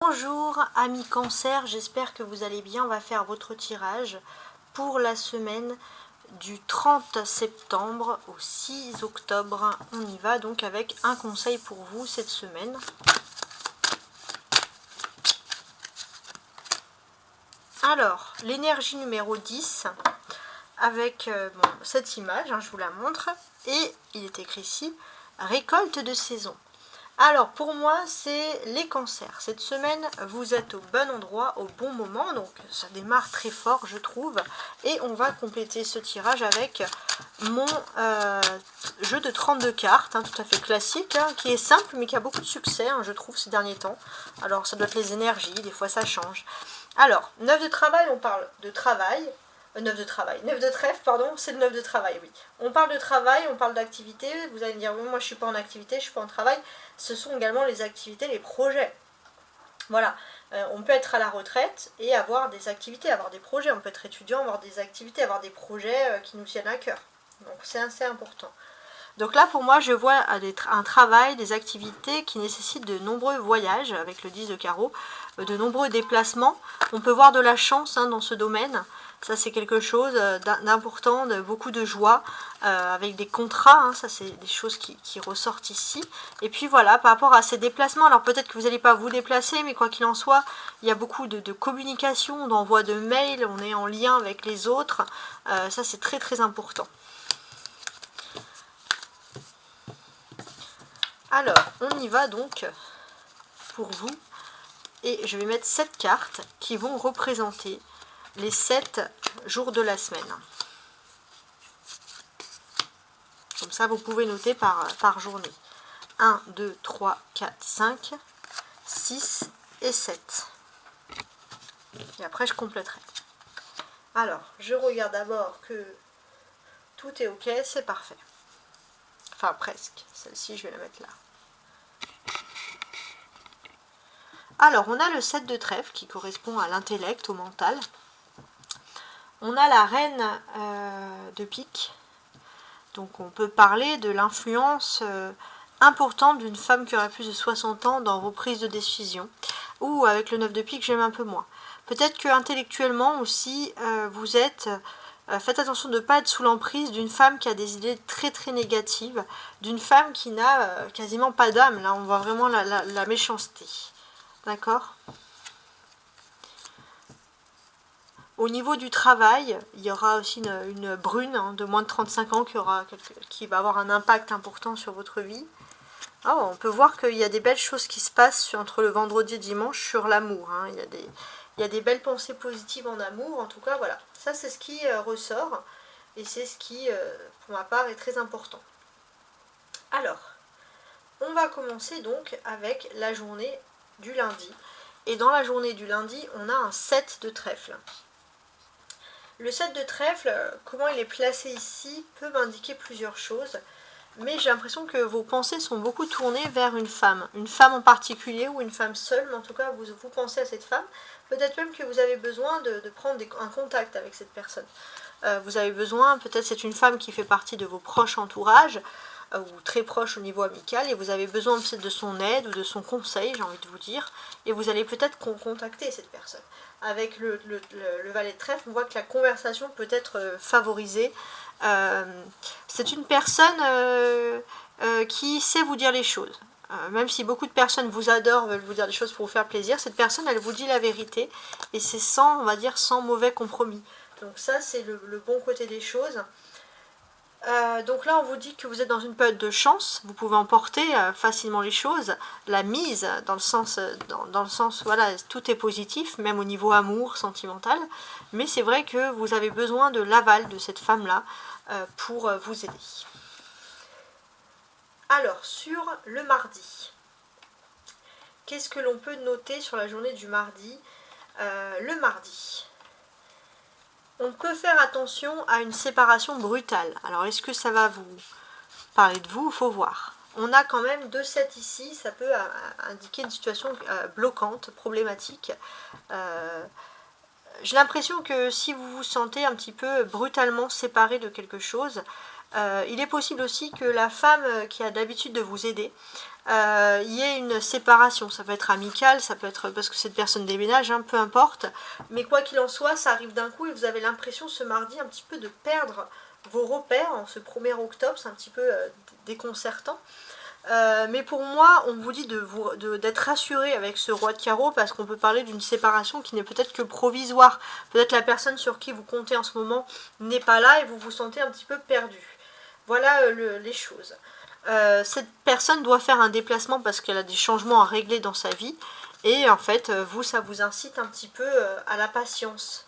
Bonjour amis Cancer, j'espère que vous allez bien. On va faire votre tirage pour la semaine du 30 septembre au 6 octobre. On y va donc avec un conseil pour vous cette semaine. Alors, l'énergie numéro 10 avec cette image, je vous la montre, et il est écrit ici, récolte de saison. Alors pour moi c'est les cancers, cette semaine vous êtes au bon endroit, au bon moment, donc ça démarre très fort je trouve, et on va compléter ce tirage avec mon jeu de 32 cartes, tout à fait classique, qui est simple mais qui a beaucoup de succès je trouve ces derniers temps. Alors ça doit être les énergies, des fois ça change. Alors, 9 de travail, on parle de travail. 9 de trèfle, pardon, c'est le 9 de travail, oui. On parle de travail, on parle d'activité. Vous allez me dire, oui, moi je ne suis pas en activité, je ne suis pas en travail. Ce sont également les activités, les projets. Voilà, on peut être à la retraite et avoir des activités, avoir des projets. On peut être étudiant, avoir des activités, avoir des projets qui nous tiennent à cœur. Donc c'est assez important. Donc là, pour moi, je vois un travail, des activités qui nécessitent de nombreux voyages, avec le 10 de carreau, de nombreux déplacements. On peut voir de la chance dans ce domaine. Ça, c'est quelque chose d'important, de beaucoup de joie, avec des contrats. Ça, c'est des choses qui ressortent ici. Et puis voilà, par rapport à ces déplacements, alors peut-être que vous n'allez pas vous déplacer, mais quoi qu'il en soit, il y a beaucoup de communication, d'envoi de mails, on est en lien avec les autres. Ça, c'est très très important. Alors, on y va donc pour vous. Et je vais mettre 7 cartes qui vont représenter les 7 jours de la semaine. Comme ça, vous pouvez noter par journée. 1, 2, 3, 4, 5, 6 et 7. Et après, je compléterai. Alors, je regarde d'abord que tout est OK, c'est parfait. Enfin, presque. Celle-ci, je vais la mettre là. Alors, on a le 7 de trèfle qui correspond à l'intellect, au mental. On a la reine de pique. Donc, on peut parler de l'influence importante d'une femme qui aurait plus de 60 ans dans vos prises de décision. Ou avec le 9 de pique, j'aime un peu moins. Peut-être que intellectuellement aussi, vous êtes... faites attention de ne pas être sous l'emprise d'une femme qui a des idées très très négatives, d'une femme qui n'a quasiment pas d'âme. Là, on voit vraiment la méchanceté. D'accord ? Au niveau du travail, il y aura aussi une brune de moins de 35 ans qui va avoir un impact important sur votre vie. Oh, on peut voir qu'il y a des belles choses qui se passent entre le vendredi et dimanche sur l'amour. Il y a des belles pensées positives en amour. En tout cas, voilà. Ça, c'est ce qui ressort. Et c'est ce qui, pour ma part, est très important. Alors, on va commencer donc avec la journée du lundi. Et dans la journée du lundi, on a un 7 de trèfle. Le 7 de trèfle, comment il est placé ici, peut m'indiquer plusieurs choses. Mais j'ai l'impression que vos pensées sont beaucoup tournées vers une femme en particulier ou une femme seule, mais en tout cas vous pensez à cette femme. Peut-être même que vous avez besoin de prendre un contact avec cette personne. Vous avez besoin, peut-être c'est une femme qui fait partie de vos proches entourages, ou très proche au niveau amical, et vous avez besoin peut-être de son aide ou de son conseil, j'ai envie de vous dire, et vous allez peut-être contacter cette personne. Avec le valet de trèfle, on voit que la conversation peut être favorisée. C'est une personne qui sait vous dire les choses. Même si beaucoup de personnes vous adorent, veulent vous dire des choses pour vous faire plaisir, cette personne, elle vous dit la vérité, et c'est sans, on va dire, sans mauvais compromis. Donc ça, c'est le bon côté des choses. Donc là, on vous dit que vous êtes dans une période de chance, vous pouvez emporter facilement les choses, la mise, dans le sens, voilà, tout est positif, même au niveau amour, sentimental, mais c'est vrai que vous avez besoin de l'aval de cette femme-là pour vous aider. Alors, sur le mardi, qu'est-ce que l'on peut noter sur la journée du mardi? Le mardi, on peut faire attention à une séparation brutale. Alors, est-ce que ça va vous parler de vous? Il faut voir. On a quand même 2-7 ici, ça peut indiquer une situation bloquante, problématique. J'ai l'impression que si vous vous sentez un petit peu brutalement séparé de quelque chose, il est possible aussi que la femme qui a l'habitude de vous aider il y ait une séparation. Ça peut être amical, ça peut être parce que cette personne déménage, hein, peu importe. Mais quoi qu'il en soit, ça arrive d'un coup et vous avez l'impression ce mardi un petit peu de perdre vos repères en ce 1er octobre. C'est un petit peu déconcertant. Mais pour moi, on vous dit d'être rassuré avec ce roi de carreau parce qu'on peut parler d'une séparation qui n'est peut-être que provisoire. Peut-être la personne sur qui vous comptez en ce moment n'est pas là et vous vous sentez un petit peu perdu. Voilà les choses. Cette personne doit faire un déplacement parce qu'elle a des changements à régler dans sa vie. Et en fait, vous, ça vous incite un petit peu à la patience.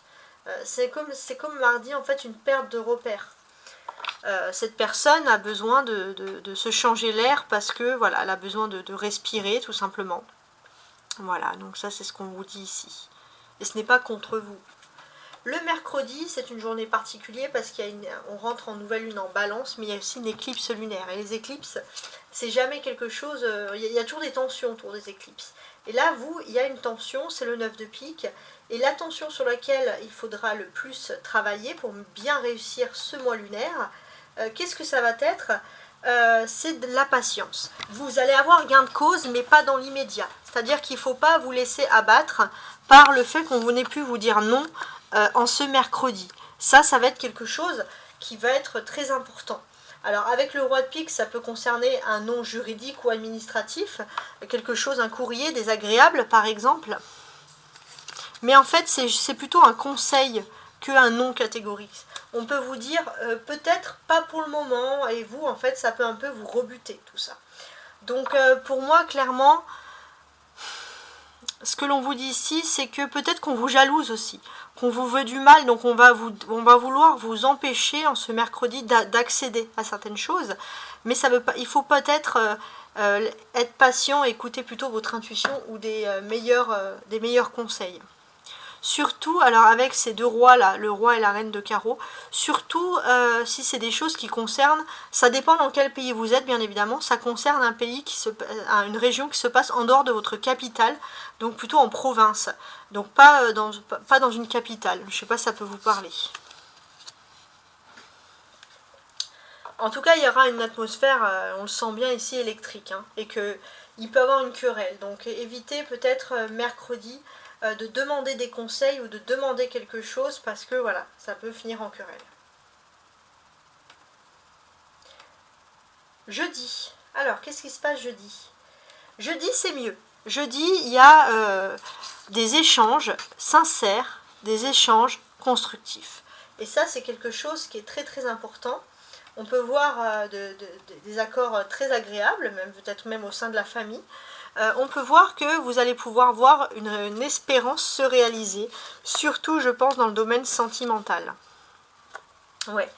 C'est comme mardi, en fait, une perte de repères. Cette personne a besoin de se changer l'air parce que voilà, elle a besoin de respirer tout simplement. Voilà, donc ça c'est ce qu'on vous dit ici. Et ce n'est pas contre vous. Le mercredi, c'est une journée particulière parce qu'on rentre en nouvelle lune en balance, mais il y a aussi une éclipse lunaire. Et les éclipses, c'est jamais quelque chose... Il y a toujours des tensions autour des éclipses. Et là, il y a une tension, c'est le 9 de pique. Et la tension sur laquelle il faudra le plus travailler pour bien réussir ce mois lunaire, qu'est-ce que ça va être? C'est de la patience. Vous allez avoir gain de cause, mais pas dans l'immédiat. C'est-à-dire qu'il ne faut pas vous laisser abattre par le fait qu'on n'ait pu vous dire non en ce mercredi. Ça va être quelque chose qui va être très important. Alors avec le roi de pique, ça peut concerner un non juridique ou administratif, quelque chose, un courrier désagréable par exemple. Mais en fait, c'est plutôt un conseil qu'un non catégorique. On peut vous dire, peut-être pas pour le moment, et vous, en fait, ça peut un peu vous rebuter, tout ça. Donc, pour moi, clairement, ce que l'on vous dit ici, c'est que peut-être qu'on vous jalouse aussi, qu'on vous veut du mal, donc on va vouloir vous empêcher, en ce mercredi, d'accéder à certaines choses. Mais ça veut pas, il faut peut-être être patient et écouter plutôt votre intuition ou des meilleurs conseils. Surtout, alors avec ces deux rois là, le roi et la reine de carreau, surtout si c'est des choses qui concernent, ça dépend dans quel pays vous êtes bien évidemment, ça concerne un pays une région qui se passe en dehors de votre capitale, donc plutôt en province, donc pas dans une capitale, je sais pas si ça peut vous parler. En tout cas, il y aura une atmosphère, on le sent bien ici, électrique, hein, et qu'il peut y avoir une querelle, donc évitez peut-être mercredi de demander des conseils ou de demander quelque chose parce que voilà, ça peut finir en querelle. Jeudi. Alors, qu'est-ce qui se passe jeudi? Jeudi, c'est mieux. Jeudi, il y a des échanges sincères, des échanges constructifs. Et ça, c'est quelque chose qui est très très important. On peut voir des accords très agréables, peut-être même au sein de la famille. On peut voir que vous allez pouvoir voir une espérance se réaliser, surtout je pense dans le domaine sentimental. Ouais.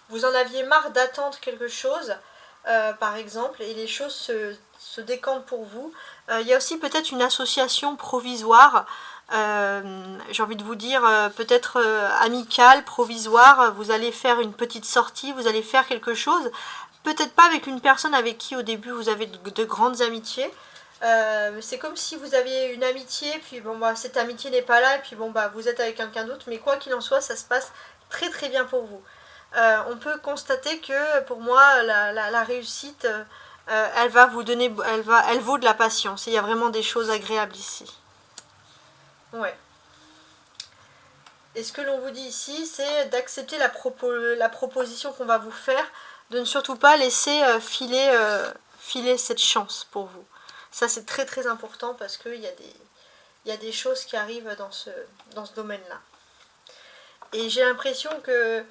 Vous en aviez marre d'attendre quelque chose, par exemple, et les choses se décantent pour vous. Il y a aussi peut-être une association provisoire, j'ai envie de vous dire, peut-être amicale, provisoire, vous allez faire une petite sortie, vous allez faire quelque chose, peut-être pas avec une personne avec qui au début vous avez de grandes amitiés, c'est comme si vous aviez une amitié, puis bon bah cette amitié n'est pas là, et puis bon bah vous êtes avec quelqu'un d'autre, mais quoi qu'il en soit, ça se passe très très bien pour vous. On peut constater que pour moi la réussite, elle va vous donner, elle vaut de la patience. Et il y a vraiment des choses agréables ici. Ouais. Et ce que l'on vous dit ici, c'est d'accepter la proposition qu'on va vous faire, de ne surtout pas laisser filer cette chance pour vous. Ça, c'est très très important parce qu'il y a des choses qui arrivent dans ce domaine-là. Et j'ai l'impression que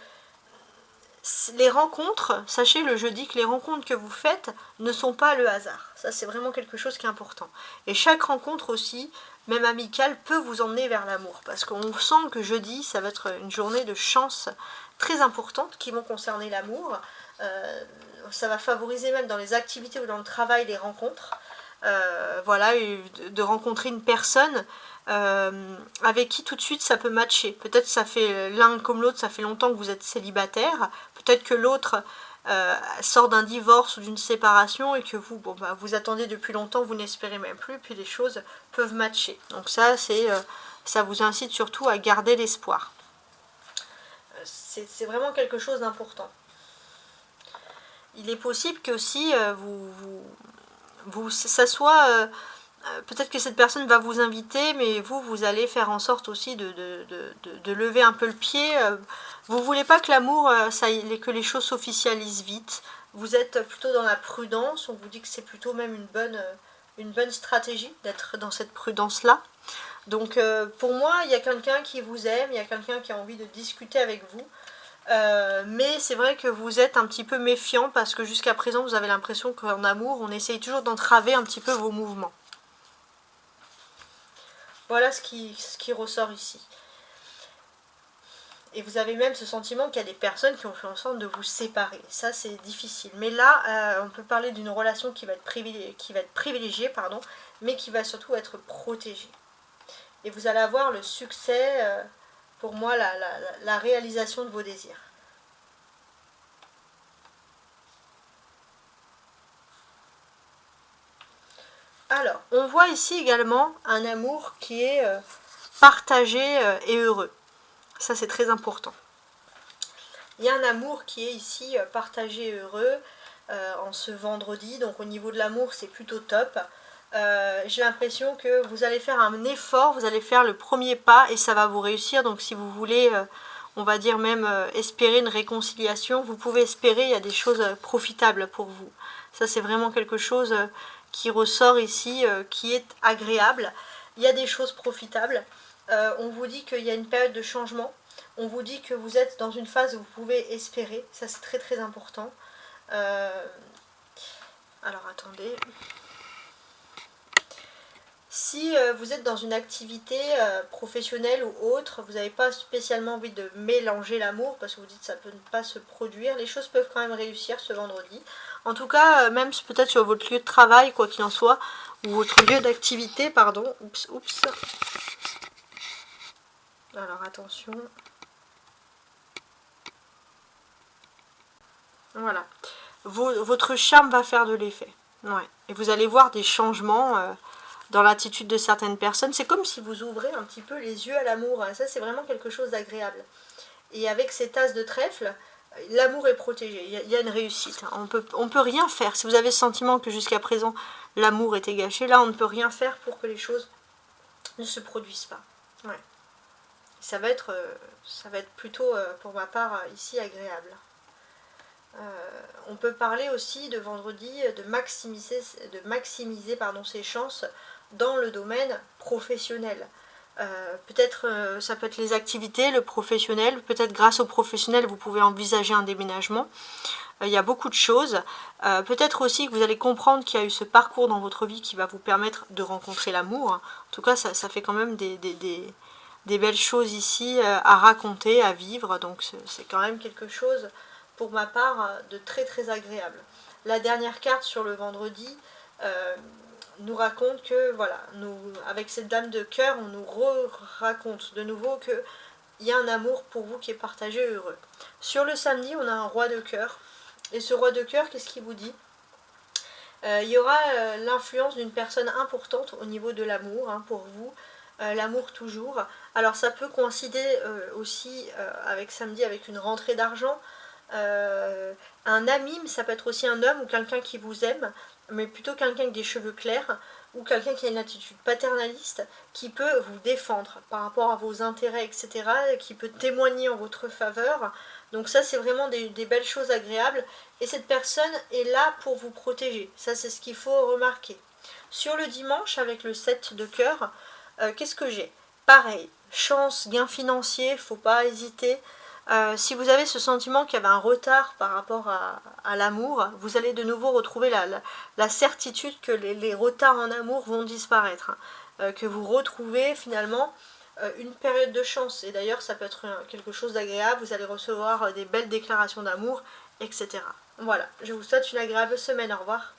les rencontres, sachez le jeudi que les rencontres que vous faites ne sont pas le hasard. Ça, c'est vraiment quelque chose qui est important. Et chaque rencontre aussi, même amicale, peut vous emmener vers l'amour. Parce qu'on sent que jeudi, ça va être une journée de chance très importante qui vont concerner l'amour. Ça va favoriser même dans les activités ou dans le travail les rencontres. Voilà, de rencontrer une personne avec qui tout de suite ça peut matcher. Peut-être ça fait l'un comme l'autre, ça fait longtemps que vous êtes célibataire, peut-être que l'autre sort d'un divorce ou d'une séparation et que vous, bon, bah, vous attendez depuis longtemps, vous n'espérez même plus, puis les choses peuvent matcher. Donc ça, ça vous incite surtout à garder l'espoir. C'est vraiment quelque chose d'important. Il est possible que aussi ça soit... peut-être que cette personne va vous inviter, mais vous allez faire en sorte aussi de lever un peu le pied. Vous voulez pas que l'amour, que les choses s'officialisent vite. Vous êtes plutôt dans la prudence. On vous dit que c'est plutôt même une bonne stratégie d'être dans cette prudence-là. Donc pour moi, il y a quelqu'un qui vous aime, il y a quelqu'un qui a envie de discuter avec vous. Mais c'est vrai que vous êtes un petit peu méfiant parce que jusqu'à présent, vous avez l'impression qu'en amour, on essaye toujours d'entraver un petit peu vos mouvements. Voilà ce qui ressort ici. Et vous avez même ce sentiment qu'il y a des personnes qui ont fait en sorte de vous séparer. Ça, c'est difficile. Mais là, on peut parler d'une relation qui va être privilégiée, pardon, mais qui va surtout être protégée. Et vous allez avoir le succès, pour moi, la réalisation de vos désirs. Alors, on voit ici également un amour qui est partagé et heureux. Ça, c'est très important. Il y a un amour qui est ici partagé et heureux en ce vendredi. Donc au niveau de l'amour, c'est plutôt top. J'ai l'impression que vous allez faire un effort, vous allez faire le premier pas et ça va vous réussir. Donc si vous voulez, on va dire même espérer une réconciliation, vous pouvez espérer, il y a des choses profitables pour vous. Ça, c'est vraiment quelque chose qui ressort ici, qui est agréable. Il y a des choses profitables. On vous dit qu'il y a une période de changement. On vous dit que vous êtes dans une phase où vous pouvez espérer. Ça, c'est très très important. Alors, attendez. Si vous êtes dans une activité professionnelle ou autre, vous n'avez pas spécialement envie de mélanger l'amour, parce que vous dites que ça peut ne pas se produire, les choses peuvent quand même réussir ce vendredi. En tout cas, même peut-être sur votre lieu de travail, quoi qu'il en soit, ou votre lieu d'activité, pardon. Oups. Alors, attention. Voilà. Votre charme va faire de l'effet. Ouais. Et vous allez voir des changements dans l'attitude de certaines personnes. C'est comme si vous ouvrez un petit peu les yeux à l'amour. Ça, c'est vraiment quelque chose d'agréable. Et avec ces tasses de trèfle, l'amour est protégé. Il y a une réussite. On peut rien faire. Si vous avez ce sentiment que jusqu'à présent, l'amour était gâché, là, on ne peut rien faire pour que les choses ne se produisent pas. Ouais. Ça va être plutôt, pour ma part, ici, agréable. On peut parler aussi de vendredi de maximiser ses chances dans le domaine professionnel. Peut-être ça peut être les activités, le professionnel, peut-être grâce au professionnel vous pouvez envisager un déménagement. Il y a beaucoup de choses. Peut-être aussi que vous allez comprendre qu'il y a eu ce parcours dans votre vie qui va vous permettre de rencontrer l'amour. En tout cas, ça fait quand même des belles choses ici à raconter, à vivre. Donc c'est quand même quelque chose, pour ma part, de très très agréable. La dernière carte sur le vendredi nous raconte que, voilà, avec cette dame de cœur, on nous raconte de nouveau qu'il y a un amour pour vous qui est partagé et heureux. Sur le samedi, on a un roi de cœur. Et ce roi de cœur, qu'est-ce qu'il vous dit ? Il y aura l'influence d'une personne importante au niveau de l'amour, hein, pour vous. L'amour toujours. Alors ça peut coïncider aussi avec samedi, avec une rentrée d'argent. Un ami, mais ça peut être aussi un homme ou quelqu'un qui vous aime, mais plutôt quelqu'un avec des cheveux clairs, ou quelqu'un qui a une attitude paternaliste, qui peut vous défendre par rapport à vos intérêts, etc., qui peut témoigner en votre faveur. Donc ça, c'est vraiment des belles choses agréables, et cette personne est là pour vous protéger. Ça, c'est ce qu'il faut remarquer. Sur le dimanche, avec le 7 de cœur, qu'est-ce que j'ai ? Pareil, chance, gain financier, faut pas hésiter. Si vous avez ce sentiment qu'il y avait un retard par rapport à l'amour, vous allez de nouveau retrouver la certitude que les retards en amour vont disparaître. Que vous retrouvez finalement une période de chance. Et d'ailleurs, ça peut être quelque chose d'agréable. Vous allez recevoir des belles déclarations d'amour, etc. Voilà, je vous souhaite une agréable semaine. Au revoir.